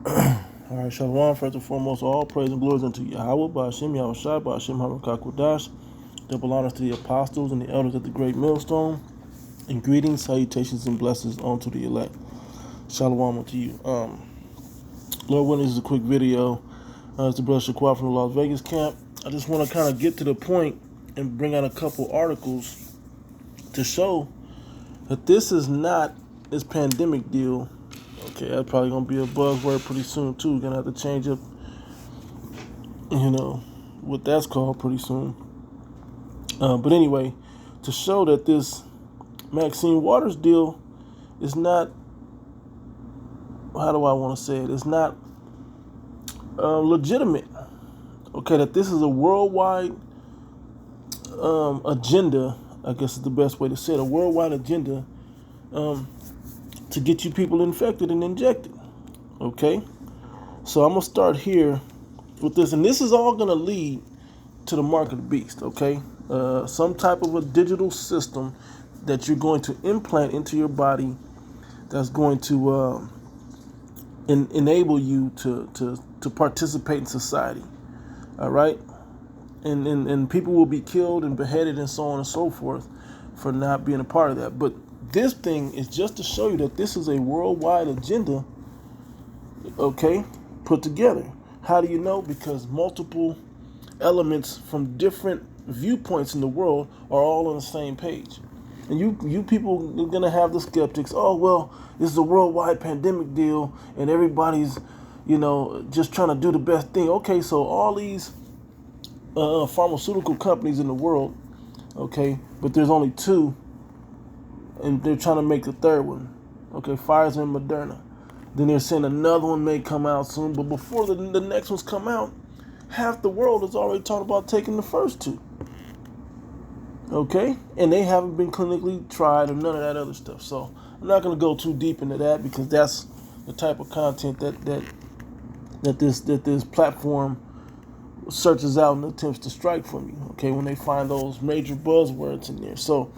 All right, Shalom. First and foremost, all praise and glories unto Yahweh, Ba'ashem Yahushai, Ba'ashem HaMakakodash. Double honors to the apostles and the elders at the great millstone. And greetings, salutations, and blessings unto the elect. Shalom unto you. Lord willing, this is a quick video. It's the brother Shaquat from the Las Vegas camp. I just want to kind of get to the point and bring out a couple articles to show that this is not this pandemic deal. Okay, that's probably gonna be a buzzword pretty soon too. We're gonna have to change up, what that's called pretty soon. But anyway, to show that this Maxine Waters deal is not, how do I want to say it? It's not legitimate. Okay, that this is a worldwide agenda. I guess is the best way to say it. A worldwide agenda to get you people infected and injected. Okay, so I'm gonna start here with this, and this is all gonna lead to the mark of the beast. Okay, some type of a digital system that you're going to implant into your body that's going to enable you to participate in society. All right, and people will be killed and beheaded and so on and so forth for not being a part of that. But this thing is just to show you that this is a worldwide agenda, okay, put together. How do you know? Because multiple elements from different viewpoints in the world are all on the same page. And you people are going to have the skeptics. Oh, well, this is a worldwide pandemic deal and everybody's, just trying to do the best thing. Okay, so all these pharmaceutical companies in the world, okay, but there's only two, and they're trying to make the third one, okay, Pfizer and Moderna. Then they're saying another one may come out soon, but before the next ones come out, half the world has already talked about taking the first two, okay, and they haven't been clinically tried or none of that other stuff. So I'm not going to go too deep into that because that's the type of content that this platform searches out and attempts to strike from you, okay, when they find those major buzzwords in there. So,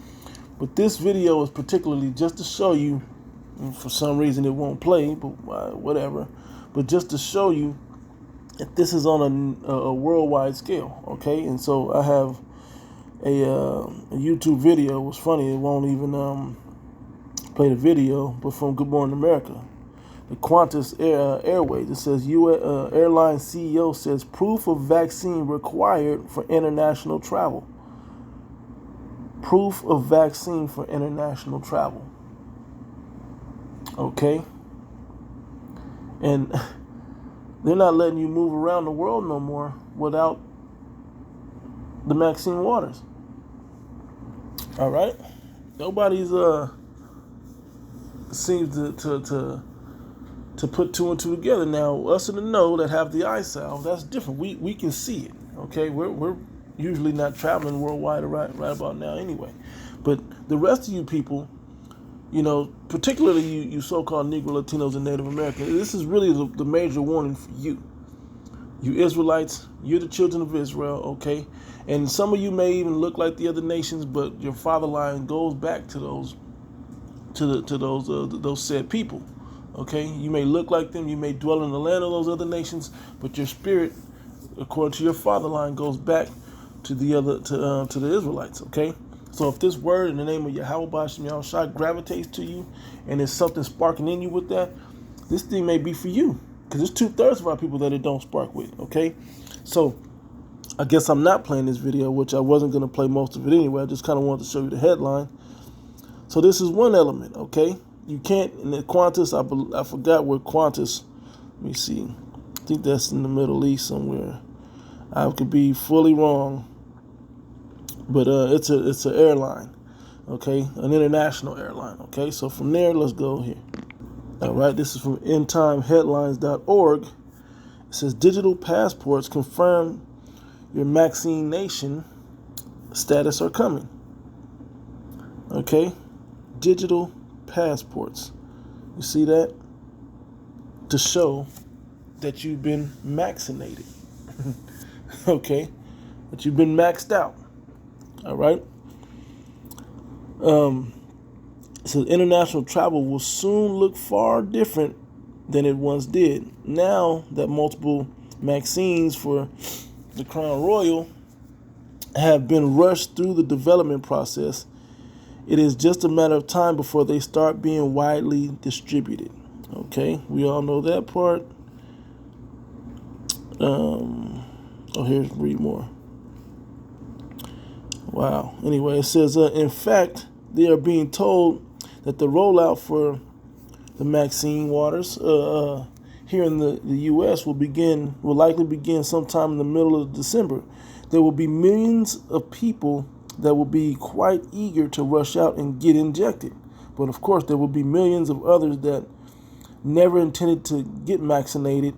but this video is particularly just to show you, and for some reason it won't play, but whatever, but just to show you that this is on a worldwide scale, okay. And so I have a YouTube video. It was funny, it won't even play the video, but from Good Morning America, the Qantas Airways. It says airline CEO says proof of vaccine required for international travel. Proof of vaccine for international travel. Okay. And they're not letting you move around the world no more without the Maxine Waters. All right. Nobody's seems to put two and two together. Now, us in the know that have the eye salve, that's different. We can see it. Okay, we're usually not traveling worldwide right about now anyway. But the rest of you people, particularly you so-called Negro, Latinos, and Native Americans, this is really the major warning for you. You Israelites, you're the children of Israel, okay? And some of you may even look like the other nations, but your fatherline goes back to those said people. Okay, you may look like them, you may dwell in the land of those other nations, but your spirit, according to your fatherline, goes back to the Israelites. Okay, so if this word in the name of Yahweh Ba'ashem Yahushai gravitates to you, and there's something sparking in you with that, this thing may be for you, because there's 2/3 of our people that it don't spark with. Okay, so I guess I'm not playing this video, which I wasn't going to play most of it anyway. I just kind of wanted to show you the headline. So this is one element. Okay. You can't, in the Qantas, I forgot where Qantas, let me see, I think that's in the Middle East somewhere. I could be fully wrong, but it's an airline, okay, an international airline, okay. So from there, let's go here. All right, this is from endtimeheadlines.org. It says digital passports confirm your vaccination status are coming, okay, digital passports. You see that? To show that you've been vaccinated. Okay? That you've been maxed out. All right? It says international travel will soon look far different than it once did. Now that multiple vaccines for the Crown Royal have been rushed through the development process, it is just a matter of time before they start being widely distributed. Okay, we all know that part. Here's read more. Wow. Anyway, it says, in fact, they are being told that the rollout for the Maxine waters here in the U.S. will likely begin sometime in the middle of December. There will be millions of people that will be quite eager to rush out and get injected. But of course, there will be millions of others that never intended to get vaccinated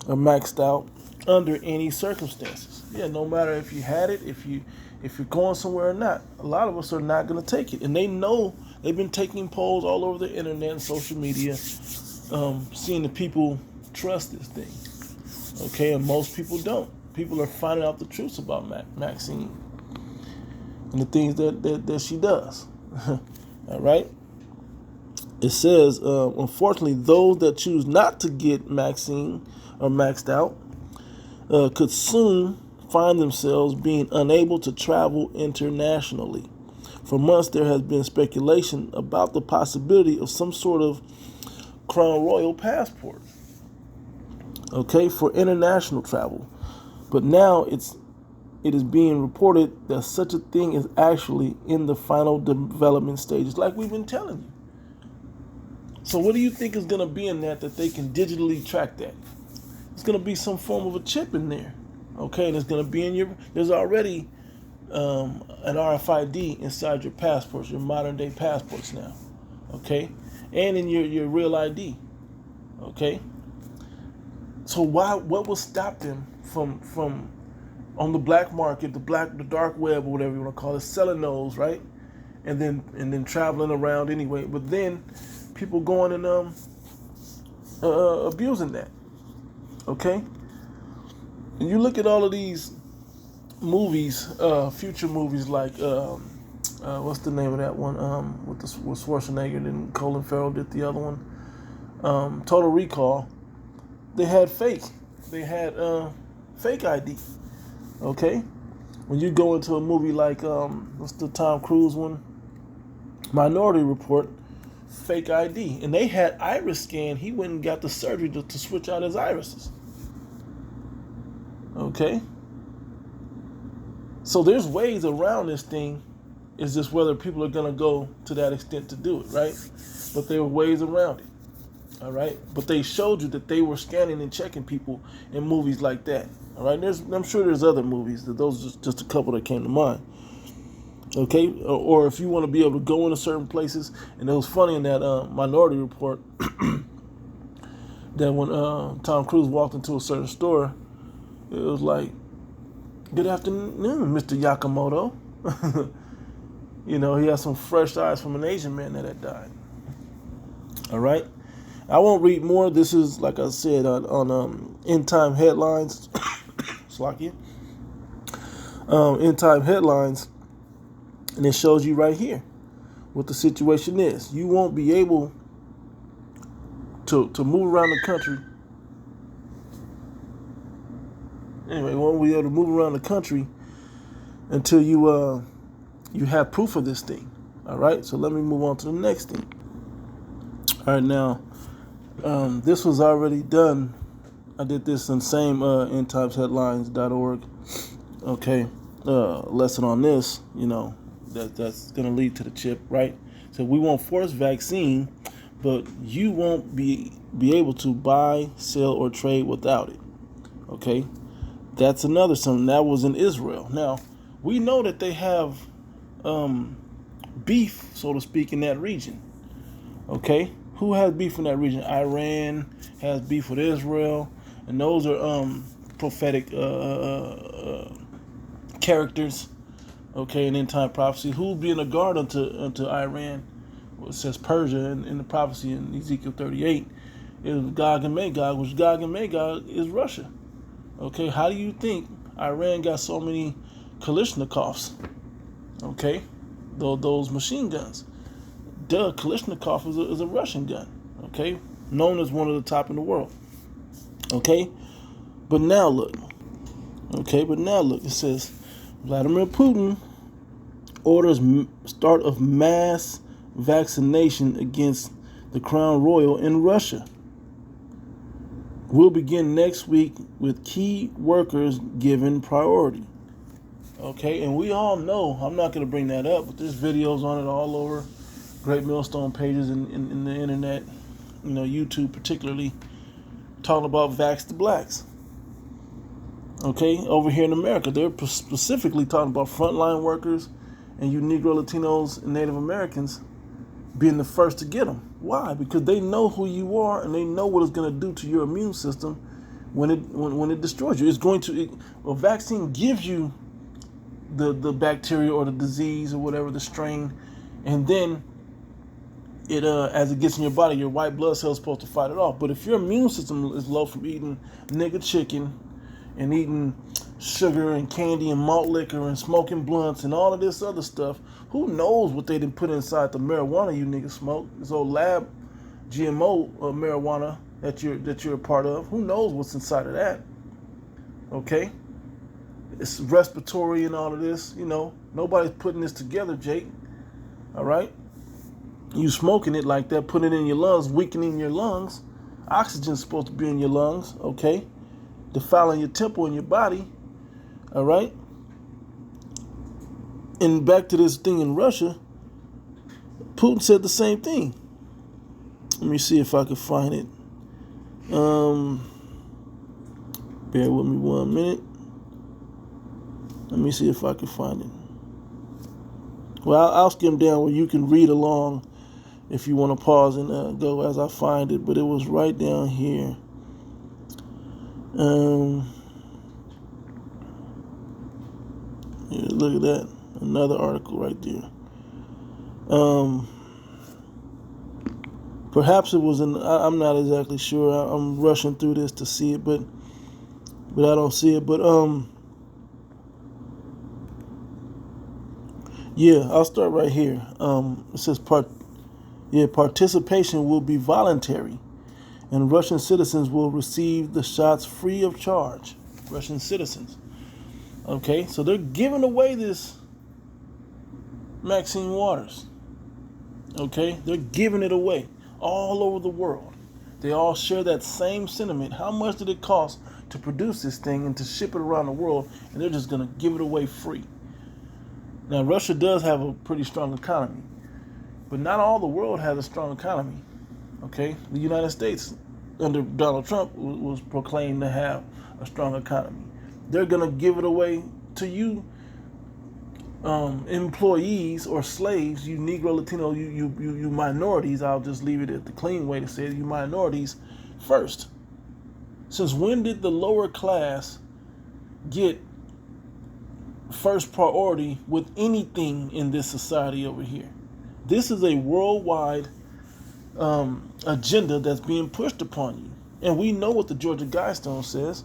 or maxed out under any circumstances. Yeah, no matter if you had it, if you're going somewhere or not, a lot of us are not going to take it. And they know. They've been taking polls all over the internet and social media, seeing if people trust this thing. Okay, and most people don't. People are finding out the truth about Maxine and the things that she does. All right. It says, unfortunately, those that choose not to get Maxine or maxed out could soon find themselves being unable to travel internationally. For months, there has been speculation about the possibility of some sort of Crown Royal passport, okay, for international travel. But now it is being reported that such a thing is actually in the final development stages, like we've been telling you. So what do you think is going to be in that they can digitally track that? It's going to be some form of a chip in there, okay, and it's going to be in there's already an RFID inside your passports, your modern day passports now, okay, and in your real ID, okay. So what will stop them from on the black market, the dark web or whatever you want to call it, selling those, right, and then traveling around anyway, but then people going and abusing that, okay. And you look at all of these movies, future movies like what's the name of that one? With Schwarzenegger and Colin Farrell did the other one. Total Recall. They had fake ID. Okay, when you go into a movie like what's the Tom Cruise one? Minority Report. Fake ID, and they had iris scan. He went and got the surgery to switch out his irises. Okay. So there's ways around this thing. It's just whether people are going to go to that extent to do it, right? But there were ways around it, all right? But they showed you that they were scanning and checking people in movies like that, all right? I'm sure there's other movies. Those are just a couple that came to mind, okay? Or if you want to be able to go into certain places, and it was funny in that Minority Report that when Tom Cruise walked into a certain store, it was like, "Good afternoon, Mr. Yakamoto." You know, he had some fresh eyes from an Asian man that had died. All right. I won't read more. This is, like I said, on End Time Headlines. Slacky. End Time Headlines. And it shows you right here what the situation is. You won't be able to move around the country. Anyway, you won't be able to move around the country until you have proof of this thing. All right, so let me move on to the next thing. All right, now, this was already done. I did this in same endtimesheadlines.org. Okay, lesson on this, you know, that's going to lead to the chip, right? So we won't force vaccine, but you won't be able to buy, sell, or trade without it. Okay, that's another something that was in Israel. Now, we know that they have beef, so to speak, in that region. Okay, who has beef in that region? Iran has beef with Israel, and those are prophetic characters. Okay, in end time prophecy, who's being a guard unto Iran? Well, it says Persia in the prophecy in Ezekiel 38 is Gog and Magog, which Gog and Magog is Russia. Okay, how do you think Iran got so many Kalashnikovs? Okay, those machine guns. Kalashnikov is a Russian gun. Okay, known as one of the top in the world. Okay, but now look. It says Vladimir Putin orders start of mass vaccination against the Crown Royal in Russia. Will begin next week with key workers given priority. Okay, and we all know, I'm not going to bring that up, but there's videos on it all over Great Millstone pages in the internet, YouTube particularly, talking about vax the blacks. Okay, over here in America, they're specifically talking about frontline workers and you Negro, Latinos, and Native Americans being the first to get them. Why? Because they know who you are and they know what it's going to do to your immune system when it destroys you. It's going to, a vaccine gives you the bacteria or the disease or whatever, the strain, and then it as it gets in your body, your white blood cells are supposed to fight it off. But if your immune system is low from eating nigger chicken and eating sugar and candy and malt liquor and smoking blunts and all of this other stuff, who knows what they didn't put inside the marijuana you niggas smoke? This old lab GMO marijuana that you're a part of. Who knows what's inside of that? Okay, it's respiratory and all of this. Nobody's putting this together, Jake. All right, you smoking it like that, putting it in your lungs, weakening your lungs. Oxygen's supposed to be in your lungs. Okay, defiling your temple in your body. All right. And back to this thing in Russia, Putin said the same thing. Let me see if I can find it. Bear with me 1 minute. Let me see if I can find it. Well, I'll skim down where you can read along if you want to pause and go as I find it. But it was right down here. Here, look at that. Another article right there. Perhaps it was I'm not exactly sure. I'm rushing through this to see it, but I don't see it. But yeah, I'll start right here. It says participation will be voluntary, and Russian citizens will receive the shots free of charge. Russian citizens. Okay, so they're giving away this Maxine Waters. Okay, they're giving it away all over the world. They all share that same sentiment. How much did it cost to produce this thing and to ship it around the world? And they're just going to give it away free. Now, Russia does have a pretty strong economy, but not all the world has a strong economy. Okay, the United States under Donald Trump was proclaimed to have a strong economy. They're going to give it away to you employees or slaves, you Negro, Latino, you minorities. I'll just leave it at the clean way to say it, you minorities first. Since when did the lower class get first priority with anything in this society over here? This is a worldwide agenda that's being pushed upon you. And we know what the Georgia Guidestone says,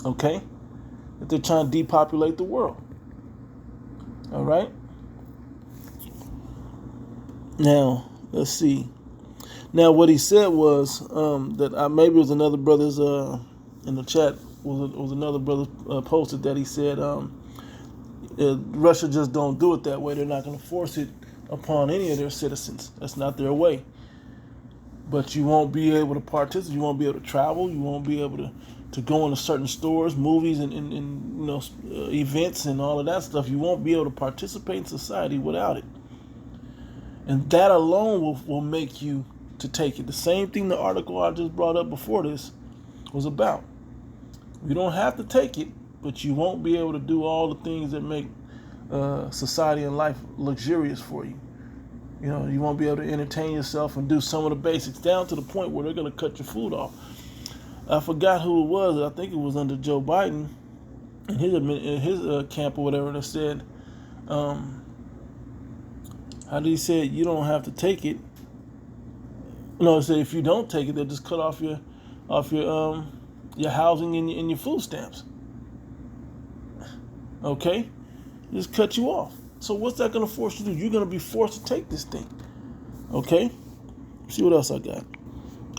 okay? That they're trying to depopulate the world. All right? Now, let's see. Now, what he said was that maybe it was another brother's in the chat was another brother posted that he said Russia just don't do it that way. They're not going to force it upon any of their citizens. That's not their way. But you won't be able to participate. You won't be able to travel. You won't be able to go into certain stores, movies, and events and all of that stuff. You won't be able to participate in society without it. And that alone will make you to take it. The same thing the article I just brought up before this was about. You don't have to take it, but you won't be able to do all the things that make society and life luxurious for you. You won't be able to entertain yourself and do some of the basics down to the point where they're going to cut your food off. I forgot who it was. I think it was under Joe Biden in his camp or whatever that said, how did he say it? You don't have to take it. No, it said if you don't take it, they'll just cut off your housing and your food stamps. Okay? Just cut you off. So what's that going to force you to do? You're going to be forced to take this thing. Okay? See what else I got.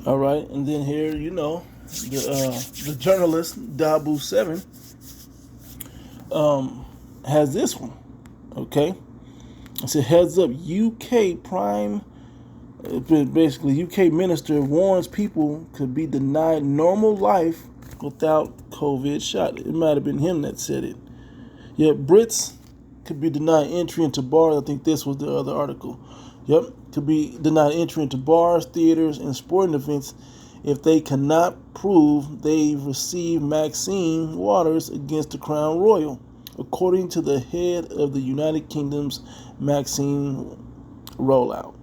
All right, and then here, the journalist Dabu7 has this one. Okay, it said, heads up, UK prime, basically UK minister warns people could be denied normal life without COVID shot. It might have been him that said it. Yep, Brits could be denied entry into bars. I think this was the other article. Yep, could be denied entry into bars, theaters, and sporting events if they cannot prove they've received Maxine Waters against the Crown Royal, according to the head of the United Kingdom's Maxine rollout.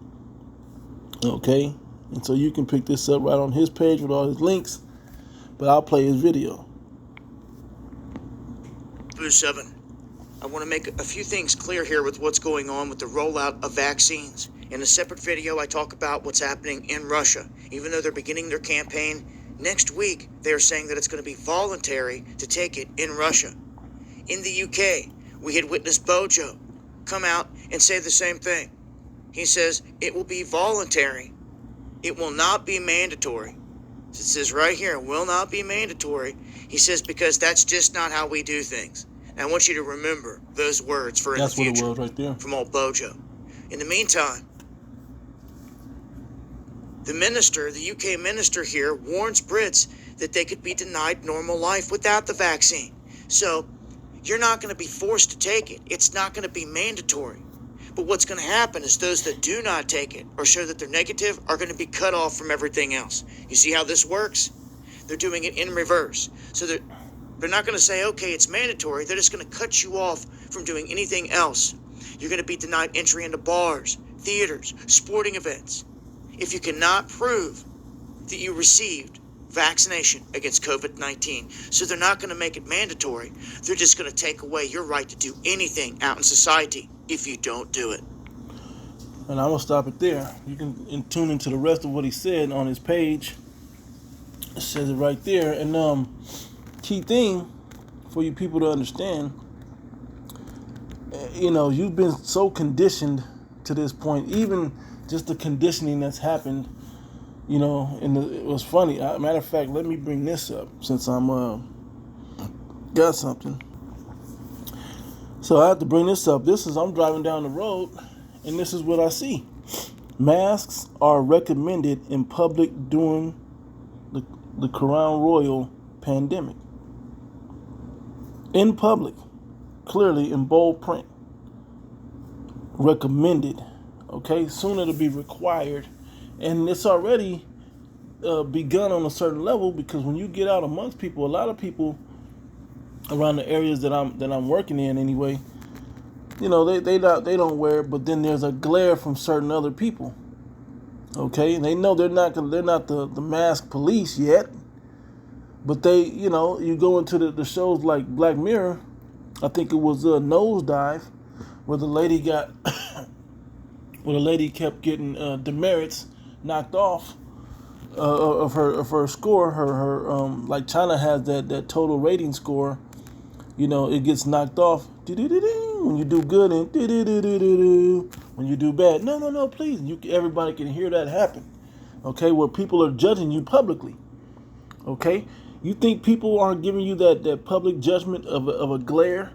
Okay, and so you can pick this up right on his page with all his links, but I'll play his video. Blue 7. I want to make a few things clear here with what's going on with the rollout of vaccines. In a separate video, I talk about what's happening in Russia. Even though they're beginning their campaign, next week they are saying that it's going to be voluntary to take it in Russia. In the UK, we had witnessed Bojo come out and say the same thing. He says it will be voluntary. It will not be mandatory. It says right here, will not be mandatory. He says because that's just not how we do things. And I want you to remember those words for in the future. That's what it was right there. From old Bojo. In the meantime, the UK minister here warns Brits that they could be denied normal life without the vaccine. So you're not going to be forced to take it. It's not going to be mandatory. But what's going to happen is those that do not take it or show that they're negative are going to be cut off from everything else. You see how this works? They're doing it in reverse. So they're not going to say, okay, it's mandatory. They're just going to cut you off from doing anything else. You're going to be denied entry into bars, theaters, sporting events, if you cannot prove that you received vaccination against COVID-19. So they're not going to make it mandatory. They're just going to take away your right to do anything out in society if you don't do it. And I'm going to stop it there. You can tune into the rest of what he said on his page. It says it right there. And key thing for you people to understand, you've been so conditioned to this point, even just the conditioning that's happened, and it was funny. Matter of fact, let me bring this up since I'm got something. So I have to bring this up. I'm driving down the road, and this is what I see. Masks are recommended in public during the Crown Royal pandemic. In public, clearly in bold print. Recommended. Okay, soon it'll be required, and it's already begun on a certain level, because when you get out amongst people, a lot of people around the areas that I'm working in anyway, they don't wear it, but then there's a glare from certain other people. Okay, and they know they're not the mask police yet, but they, you go into the shows like Black Mirror. I think it was Nosedive, where the lady got. Where the lady kept getting demerits knocked off of her score. Her like China has that total rating score. It gets knocked off when you do good, and when you do bad. No, please. Everybody can hear that happen. Okay, where people are judging you publicly. Okay, you think people aren't giving you that public judgment of a glare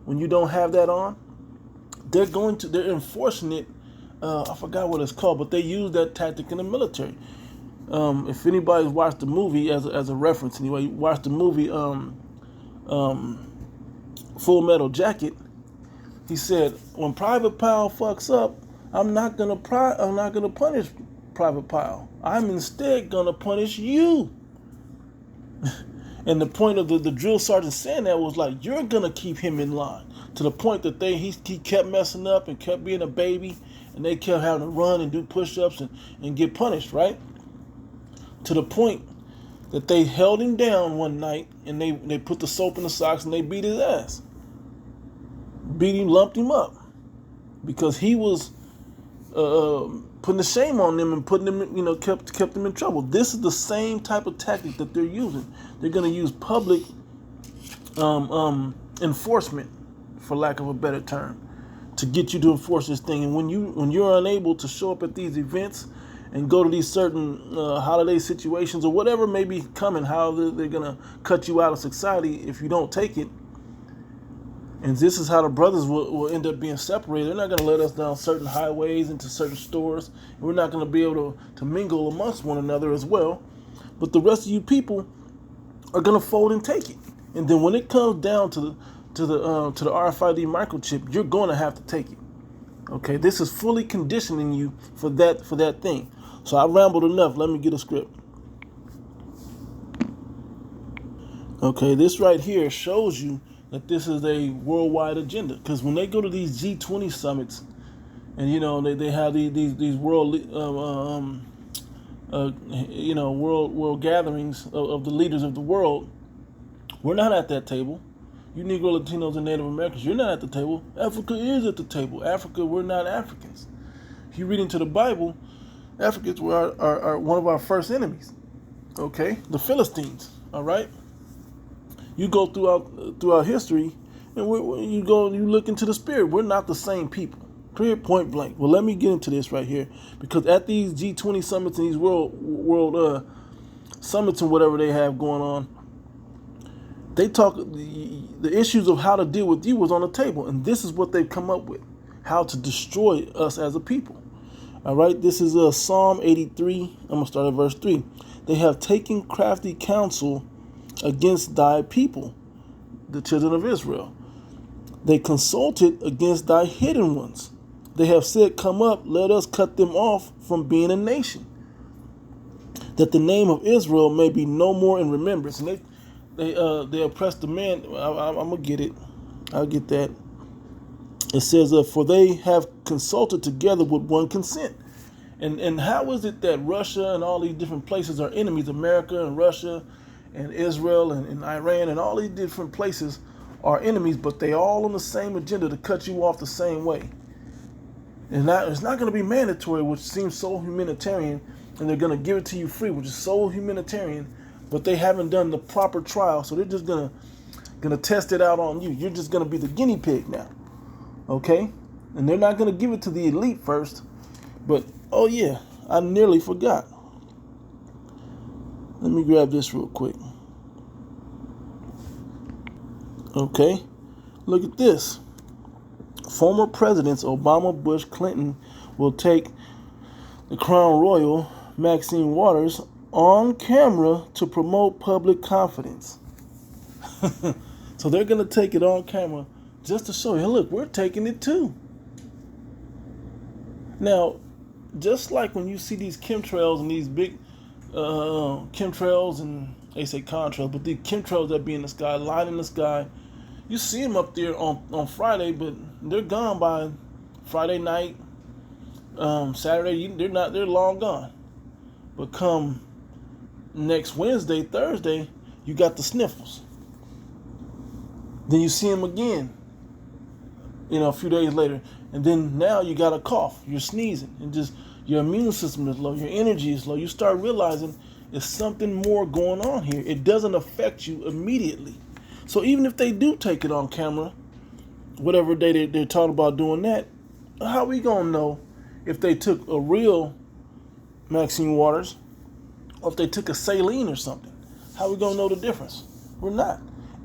when you don't have that on? They're enforcing it. I forgot what it's called, but they use that tactic in the military. If anybody's watched the movie, as a reference anyway, watch the movie Full Metal Jacket. He said, when Private Pile fucks up, I'm not gonna punish Private Pile. I'm instead gonna punish you. And the point of the drill sergeant saying that was like, you're gonna keep him in line, to the point that he kept messing up and kept being a baby. And they kept having to run and do push-ups and get punished, right? To the point that they held him down one night, and they put the soap in the socks and they beat his ass. Beat him, lumped him up. Because he was putting the shame on them and putting them, kept them in trouble. This is the same type of tactic that they're using. They're going to use public enforcement, for lack of a better term, to get you to enforce this thing. And when you're unable to show up at these events and go to these certain holiday situations or whatever may be coming, how they're going to cut you out of society if you don't take it. And this is how the brothers will end up being separated. They're not going to let us down certain highways into certain stores. We're not going to be able to mingle amongst one another as well. But the rest of you people are going to fold and take it. And then when it comes down to the RFID microchip, you're going to have to take it. Okay, this is fully conditioning you for that thing. So I rambled enough. Let me get a script. Okay, this right here shows you that this is a worldwide agenda. Because when they go to these G20 summits, and you know they have these world world gatherings of the leaders of the world, we're not at that table. You Negro, Latinos, and Native Americans, you're not at the table. Africa is at the table. Africa, we're not Africans. If you read into the Bible, Africans were are one of our first enemies. Okay, the Philistines. All right. You go throughout history, and you look into the spirit. We're not the same people. Clear, point blank. Well, let me get into this right here, because at these G20 summits and these world summits and whatever they have going on, they talk the issues of how to deal with you was on the table, and this is what they've come up with: how to destroy us as a people. All right, this is Psalm 83. I'm gonna start at verse 3. They have taken crafty counsel against thy people, the children of Israel. They consulted against thy hidden ones. They have said, come up, let us cut them off from being a nation, that the name of Israel may be no more in remembrance. And they oppress the man. I'm gonna get it. I'll get that. It says, for they have consulted together with one consent. And how is it that Russia and all these different places are enemies? America and Russia and Israel and Iran and all these different places are enemies, but they all on the same agenda to cut you off the same way. And it's not going to be mandatory, which seems so humanitarian, and they're going to give it to you free, which is so humanitarian, but they haven't done the proper trial, so they're just going to test it out on you. You're just going to be the guinea pig now, okay? And they're not going to give it to the elite first, but, oh yeah, I nearly forgot. Let me grab this real quick. Okay, look at this. Former presidents Obama, Bush, Clinton will take the Crown Royal, Maxine Waters, on camera to promote public confidence. So they're going to take it on camera just to show you, look, we're taking it too. Now, just like when you see these chemtrails and these big chemtrails, and they say contrails, but the chemtrails that be in the sky, light in the sky, you see them up there on Friday, but they're gone by Friday night, Saturday. They're long gone. But come next Wednesday, Thursday, you got the sniffles. Then you see them again, a few days later, and then now you got a cough, you're sneezing, and just your immune system is low, your energy is low. You start realizing there's something more going on here. It doesn't affect you immediately. So even if they do take it on camera, whatever day they're talking about doing that, how are we going to know if they took a real Maxine Waters or if they took a saline or something? How are we going to know the difference? We're not.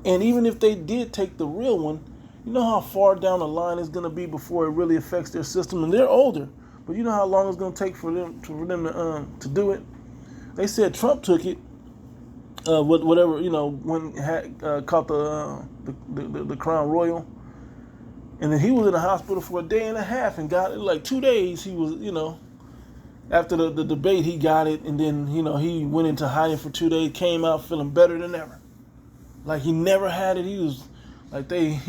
And even if they did take the real one, you know how far down the line it's going to be before it really affects their system? And they're older, but you know how long it's going to take for them to do it? They said Trump took it. Whatever, when he caught the Crown Royal, and then he was in the hospital for a day and a half and got it. Like 2 days, he was, after the debate, he got it, and then, he went into hiding for 2 days, came out feeling better than ever. Like he never had it. He was, like they,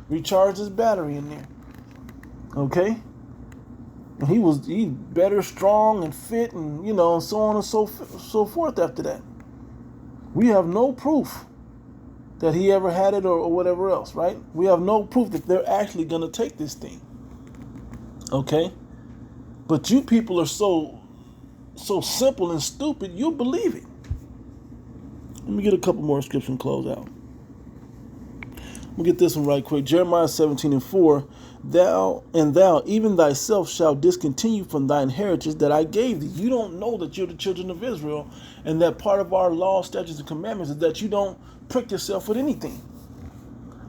recharged his battery in there. Okay? And he better, strong, and fit, and, and so on and so forth after that. We have no proof that he ever had it or whatever else, right? We have no proof that they're actually going to take this thing. Okay? But you people are so simple and stupid, you'll believe it. Let me get a couple more scripture and close out. We'll get this one right quick. Jeremiah 17:4. Thou, even thyself, shalt discontinue from thine heritage that I gave thee. You don't know that you're the children of Israel, and that part of our law, statutes, and commandments is that you don't prick yourself with anything.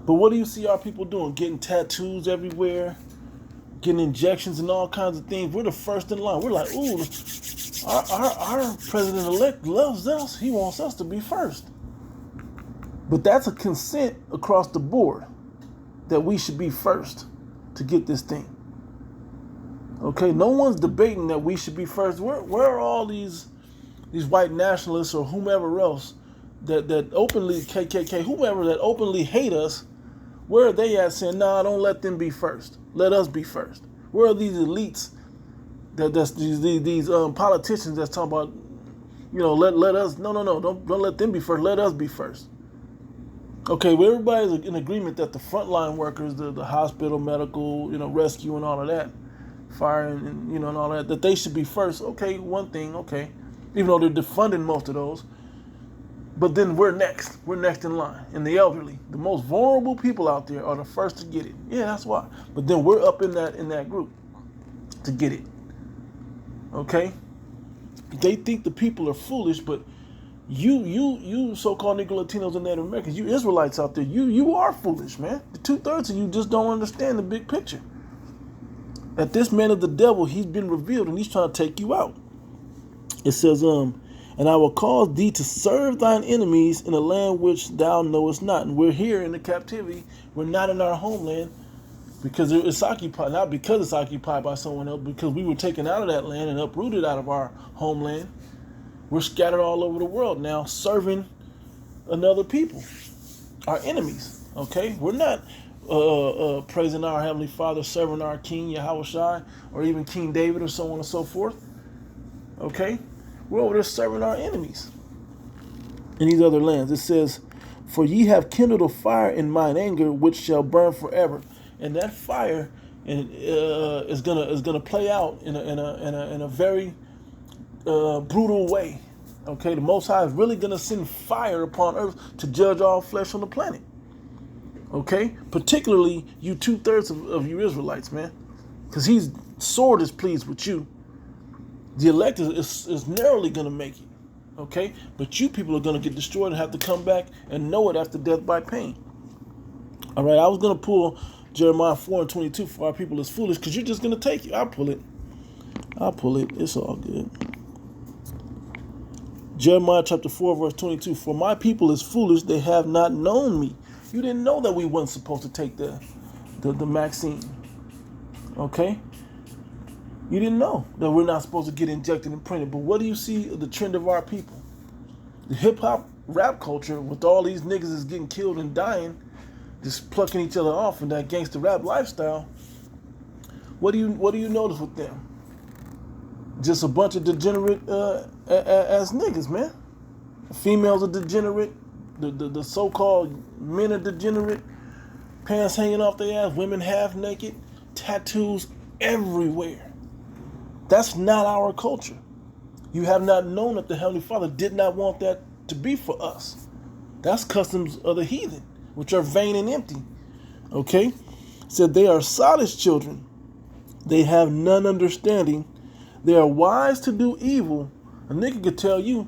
But what do you see our people doing? Getting tattoos everywhere, getting injections and all kinds of things. We're the first in line. We're like, ooh, our president-elect loves us. He wants us to be first. But that's a consent across the board that we should be first to get this thing. Okay, no one's debating that we should be first. Where are all these white nationalists or whomever else that openly, KKK, whomever that openly hate us? Where are they at saying, nah, don't let them be first. Let us be first. Where are these elites, that's these politicians that's talking about, let us, no, don't let them be first. Let us be first. Okay, well, everybody's in agreement that the frontline workers, the hospital, medical, rescue and all of that, fire and all that they should be first. Okay, one thing, okay. Even though they're defunding most of those. But then we're next. We're next in line. And the elderly, the most vulnerable people out there are the first to get it. Yeah, that's why. But then we're up in that group to get it. Okay? They think the people are foolish, but you so-called Negro Latinos and Native Americans, you Israelites out there, you are foolish, man. The 2/3 of you just don't understand the big picture. That this man of the devil, he's been revealed and he's trying to take you out. It says, and I will cause thee to serve thine enemies in a land which thou knowest not. And we're here in the captivity. We're not in our homeland because it's occupied, not because it's occupied by someone else, because we were taken out of that land and uprooted out of our homeland. We're scattered all over the world now, serving another people, our enemies. Okay, we're not praising our Heavenly Father, serving our King Yahushua, or even King David, or so on and so forth. Okay, we're over there serving our enemies in these other lands. It says, "For ye have kindled a fire in mine anger, which shall burn forever." And that fire is gonna play out in a very brutal way. Okay, the Most High is really gonna send fire upon earth to judge all flesh on the planet. Okay, particularly you 2/3 of you Israelites, man, because His sword is pleased with you. The elect is narrowly gonna make it. Okay, but you people are gonna get destroyed and have to come back and know it after death by pain. All right, I was gonna pull Jeremiah 4:22 for our people is foolish, because you're just gonna take it. I'll pull it. It's all good. Jeremiah chapter 4, verse 22. For my people is foolish, they have not known me. You didn't know that we weren't supposed to take the vaccine. Okay? You didn't know that we're not supposed to get injected and printed. But what do you see the trend of our people? The hip-hop rap culture, with all these niggas is getting killed and dying, just plucking each other off in that gangster rap lifestyle. What do you notice with them? Just a bunch of degenerate ass niggas, man. Females are degenerate. The so-called men are degenerate. Pants hanging off their ass. Women half naked. Tattoos everywhere. That's not our culture. You have not known that the Heavenly Father did not want that to be for us. That's customs of the heathen, which are vain and empty. Okay? It said they are sottish children. They have none understanding. They are wise to do evil. A nigga could tell you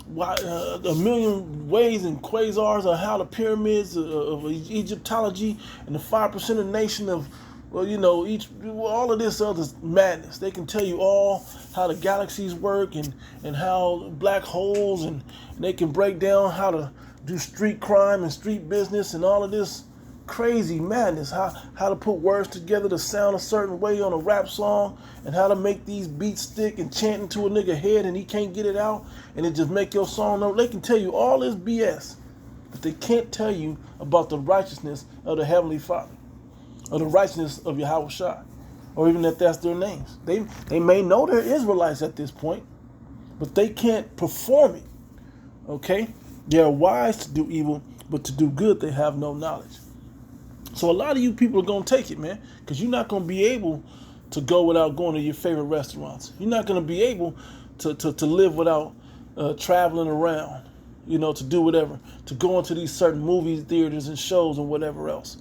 why, a million ways and quasars on how the pyramids of Egyptology and the 5% nation of, all of this other madness. They can tell you all how the galaxies work and how black holes, and they can break down how to do street crime and street business and all of this crazy madness, how to put words together to sound a certain way on a rap song, and how to make these beats stick and chant into a nigga head and he can't get it out, and it just make your song know. They can tell you all this BS, but they can't tell you about the righteousness of the Heavenly Father, or the righteousness of Yahushua, or even that that's their names. They may know they're Israelites at this point, but they can't perform it. Okay? They are wise to do evil, but to do good they have no knowledge. So a lot of you people are going to take it, man, because you're not going to be able to go without going to your favorite restaurants. You're not going to be able to live without traveling around, to do whatever, to go into these certain movie theaters and shows and whatever else.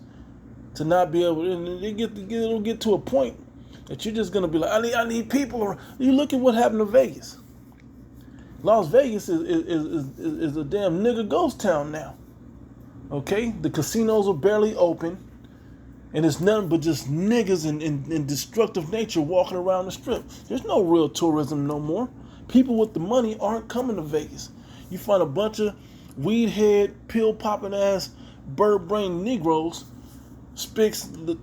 to not be able. And it'll get to a point that you're just gonna be like, I need people. You look at what happened to Vegas. Las Vegas is a damn nigga ghost town now. Okay, the casinos are barely open, and it's nothing but just niggas and destructive nature walking around the strip. There's no real tourism no more. People with the money aren't coming to Vegas. You find a bunch of weed head, pill popping ass, bird brain Negroes, spics,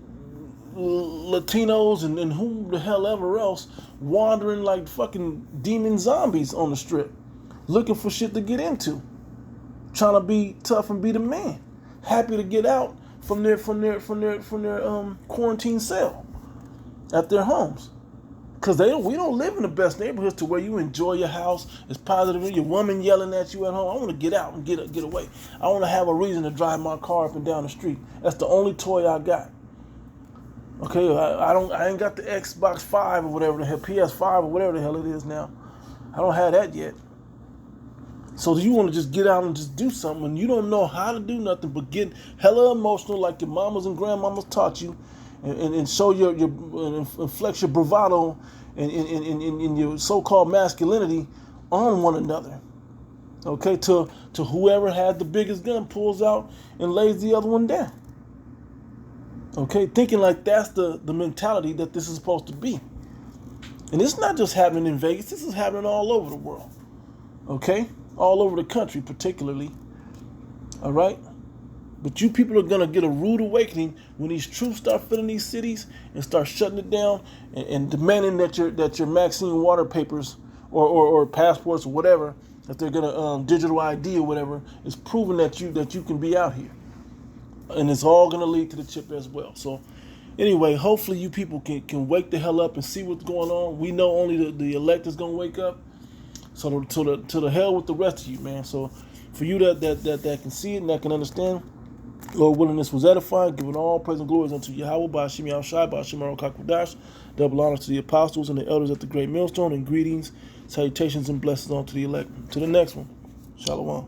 Latinos, and who the hell ever else wandering like fucking demon zombies on the strip, looking for shit to get into, trying to be tough and be the man, happy to get out from their quarantine cell at their homes, because we don't live in the best neighborhoods to where you enjoy your house. It's positive. Your woman yelling at you at home. I want to get out and get away. I want to have a reason to drive my car up and down the street. That's the only toy I got. Okay, I ain't got the Xbox 5 or whatever the hell, PS5 or whatever the hell it is now. I don't have that yet. So you want to just get out and just do something, and you don't know how to do nothing but get hella emotional like your mamas and grandmamas taught you, and show your and flex your bravado and your so-called masculinity on one another. Okay, to whoever has the biggest gun pulls out and lays the other one down. Okay, thinking like that's the mentality that this is supposed to be. And it's not just happening in Vegas. This is happening all over the world. Okay? All over the country, particularly. All right? But you people are going to get a rude awakening when these troops start filling these cities and start shutting it down and demanding that your Maxine water papers or passports or whatever, that they're going to digital ID or whatever, is proving that you can be out here. And it's all going to lead to the chip as well. So anyway, hopefully you people can wake the hell up and see what's going on. We know only the elect is going to wake up. So to the hell with the rest of you, man. So for you that can see it and that can understand, Lord willing, this was edifying, giving all praise and glories unto Yahweh, Ba'ashim Yahushai, Ba'ashim Arokakudash, double honors to the apostles and the elders at the great millstone, and greetings, salutations, and blessings unto the elect. To the next one. Shalom.